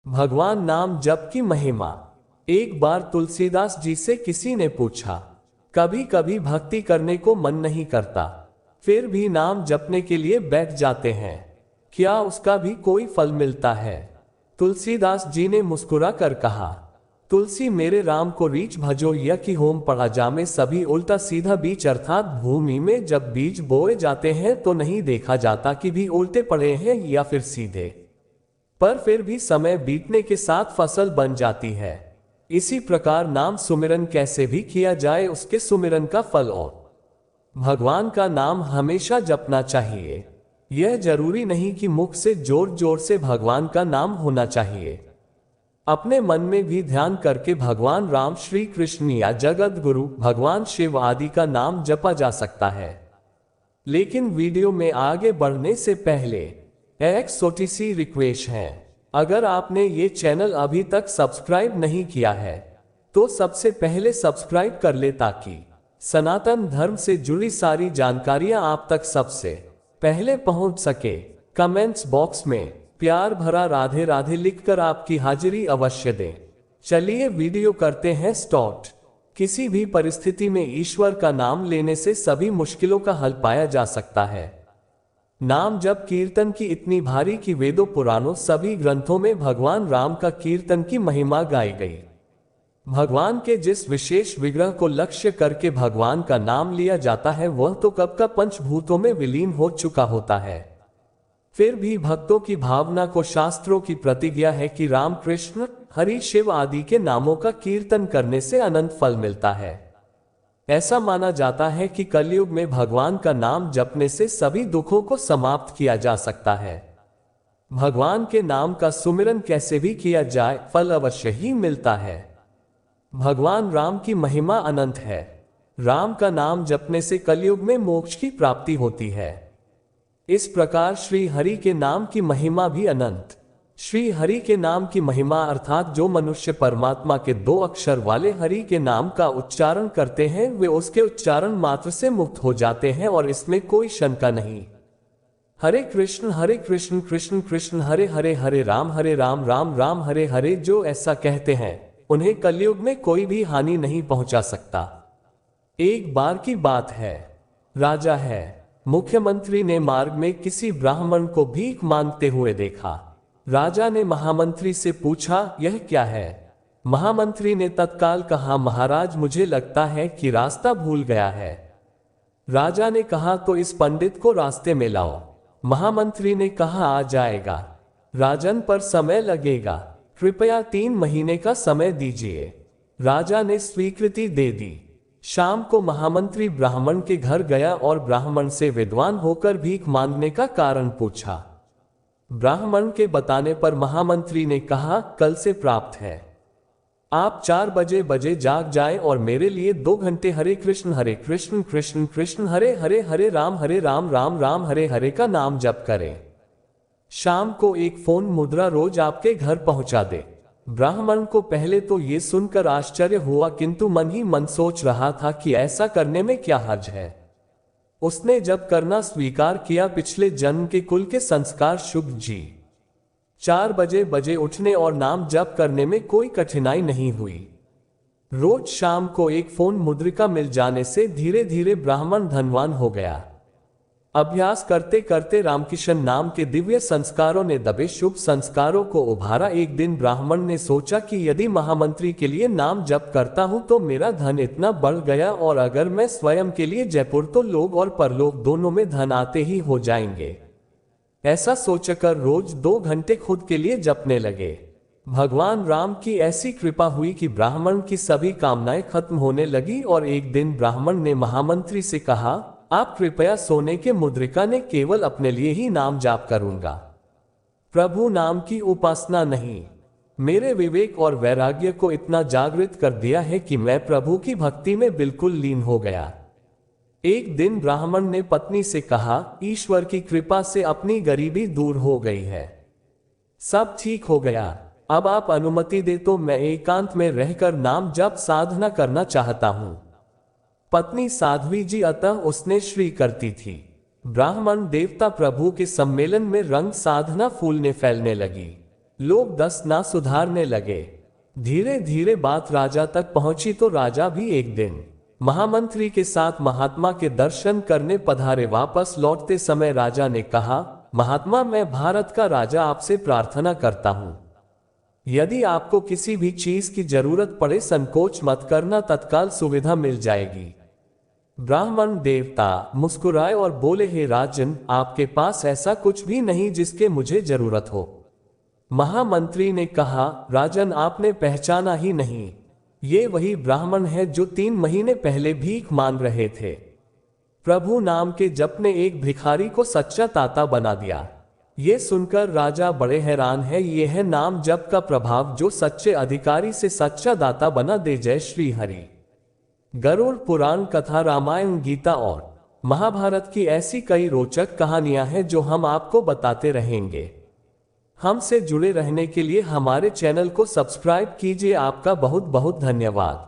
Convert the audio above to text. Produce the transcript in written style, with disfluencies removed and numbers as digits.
भगवान नाम जप की महिमा। एक बार तुलसीदास जी से किसी ने पूछा, कभी कभी भक्ति करने को मन नहीं करता, फिर भी नाम जपने के लिए बैठ जाते हैं, क्या उसका भी कोई फल मिलता है? तुलसीदास जी ने मुस्कुरा कर कहा, तुलसी मेरे राम को रीच भजो या कि होम पढ़ा जामे सभी उल्टा सीधा बीच, अर्थात भूमि में जब बीज बोए जाते हैं तो नहीं देखा जाता कि भी उल्टे पड़े हैं या फिर सीधे, पर फिर भी समय बीतने के साथ फसल बन जाती है। इसी प्रकार नाम सुमिरन कैसे भी किया जाए उसके सुमिरन का फल और भगवान का नाम हमेशा जपना चाहिए। यह जरूरी नहीं कि मुख से जोर जोर से भगवान का नाम होना चाहिए। अपने मन में भी ध्यान करके भगवान राम, श्री कृष्ण या जगत गुरु भगवान शिव आदि का नाम जपा जा सकता है। लेकिन वीडियो में आगे बढ़ने से पहले एक छोटी सी रिक्वेस्ट है, अगर आपने ये चैनल अभी तक सब्सक्राइब नहीं किया है तो सबसे पहले सब्सक्राइब कर ले ताकि सनातन धर्म से जुड़ी सारी जानकारियां आप तक सबसे पहले पहुंच सके। कमेंट्स बॉक्स में प्यार भरा राधे राधे लिखकर आपकी हाजिरी अवश्य दें। चलिए वीडियो करते हैं स्टार्ट। किसी भी परिस्थिति में ईश्वर का नाम लेने से सभी मुश्किलों का हल पाया जा सकता है। नाम जप कीर्तन की इतनी भारी कि वेदों पुराणों सभी ग्रंथों में भगवान राम का कीर्तन की महिमा गाई गई। भगवान के जिस विशेष विग्रह को लक्ष्य करके भगवान का नाम लिया जाता है वह तो कब का पंचभूतों में विलीन हो चुका होता है। फिर भी भक्तों की भावना को शास्त्रों की प्रतिज्ञा है कि राम, कृष्ण, हरि, शिव आदि के नामों का कीर्तन करने से अनंत फल मिलता है। ऐसा माना जाता है कि कलयुग में भगवान का नाम जपने से सभी दुखों को समाप्त किया जा सकता है। भगवान के नाम का सुमिरन कैसे भी किया जाए फल अवश्य ही मिलता है। भगवान राम की महिमा अनंत है। राम का नाम जपने से कलयुग में मोक्ष की प्राप्ति होती है। इस प्रकार श्री हरि के नाम की महिमा भी अनंत। श्री हरि के नाम की महिमा अर्थात जो मनुष्य परमात्मा के 2 अक्षर वाले हरि के नाम का उच्चारण करते हैं वे उसके उच्चारण मात्र से मुक्त हो जाते हैं और इसमें कोई शंका नहीं। हरे कृष्ण कृष्ण कृष्ण हरे हरे, हरे राम राम राम हरे हरे, जो ऐसा कहते हैं उन्हें कलयुग में कोई भी हानि नहीं पहुंचा सकता। एक बार की बात है, राजा है, मुख्यमंत्री ने मार्ग में किसी ब्राह्मण को भीख मांगते हुए देखा। राजा ने महामंत्री से पूछा, यह क्या है? महामंत्री ने तत्काल कहा, महाराज मुझे लगता है कि रास्ता भूल गया है। राजा ने कहा, तो इस पंडित को रास्ते में लाओ। महामंत्री ने कहा, आ जाएगा राजन, पर समय लगेगा, कृपया 3 महीने का समय दीजिए। राजा ने स्वीकृति दे दी। शाम को महामंत्री ब्राह्मण के घर गया और ब्राह्मण से विद्वान होकर भीख मांगने का कारण पूछा। ब्राह्मण के बताने पर महामंत्री ने कहा, कल से प्राप्त है, आप 4 बजे जाग जाएं और मेरे लिए 2 घंटे हरे कृष्ण कृष्ण कृष्ण हरे हरे, हरे राम राम हरे हरे का नाम जप करें। शाम को एक फोन मुद्रा रोज आपके घर पहुंचा दे। ब्राह्मण को पहले तो ये सुनकर आश्चर्य हुआ, किंतु मन ही मन सोच रहा था कि ऐसा करने में क्या हर्ज है। उसने जब करना स्वीकार किया, पिछले जन्म के कुल के संस्कार शुभ जी। 4 बजे उठने और नाम जप करने में कोई कठिनाई नहीं हुई। रोज शाम को एक फोन मुद्रिका मिल जाने से धीरे धीरे ब्राह्मण धनवान हो गया। अभ्यास करते करते रामकिशन नाम के दिव्य संस्कारों ने दबे शुभ संस्कारों को उभारा। एक दिन ब्राह्मण ने सोचा कि यदि महामंत्री के लिए नाम जप करता हूं तो मेरा धन इतना बढ़ गया, और अगर मैं स्वयं के लिए जयपुर तो लोग और परलोक दोनों में धन आते ही हो जाएंगे। ऐसा सोचकर रोज 2 घंटे खुद के लिए जपने लगे। भगवान राम की ऐसी कृपा हुई कि ब्राह्मण की सभी कामनाएं खत्म होने लगी और एक दिन ब्राह्मण ने महामंत्री से कहा, आप कृपया सोने के मुद्रिका ने केवल अपने लिए ही नाम जाप करूंगा, प्रभु नाम की उपासना नहीं। मेरे विवेक और वैराग्य को इतना जागृत कर दिया है कि मैं प्रभु की भक्ति में बिल्कुल लीन हो गया। एक दिन ब्राह्मण ने पत्नी से कहा, ईश्वर की कृपा से अपनी गरीबी दूर हो गई है, सब ठीक हो गया, अब आप अनुमति दे तो मैं एकांत में रहकर नाम जप साधना करना चाहता हूं। पत्नी साध्वी जी, अतः उसने श्री करती थी। ब्राह्मण देवता प्रभु के सम्मेलन में रंग साधना फूलने फैलने लगी। लोग दस ना सुधारने लगे। धीरे धीरे बात राजा तक पहुंची तो राजा भी एक दिन महामंत्री के साथ महात्मा के दर्शन करने पधारे। वापस लौटते समय राजा ने कहा, महात्मा, मैं भारत का राजा आपसे प्रार्थना करता हूं, यदि आपको किसी भी चीज की जरूरत पड़े संकोच मत करना, तत्काल सुविधा मिल जाएगी। ब्राह्मण देवता मुस्कुराए और बोले, हे राजन, आपके पास ऐसा कुछ भी नहीं जिसके मुझे जरूरत हो। महामंत्री ने कहा, राजन, आपने पहचाना ही नहीं, ये वही ब्राह्मण है जो 3 महीने पहले भीख मांग रहे थे। प्रभु नाम के जप ने एक भिखारी को सच्चा ताता बना दिया। ये सुनकर राजा बड़े हैरान है। ये है नाम जप का प्रभाव जो सच्चे अधिकारी से सच्चा दाता बना दे। जय श्री हरि। गरुड़ पुराण कथा, रामायण, गीता और महाभारत की ऐसी कई रोचक कहानियां हैं जो हम आपको बताते रहेंगे। हमसे जुड़े रहने के लिए हमारे चैनल को सब्सक्राइब कीजिए। आपका बहुत बहुत धन्यवाद।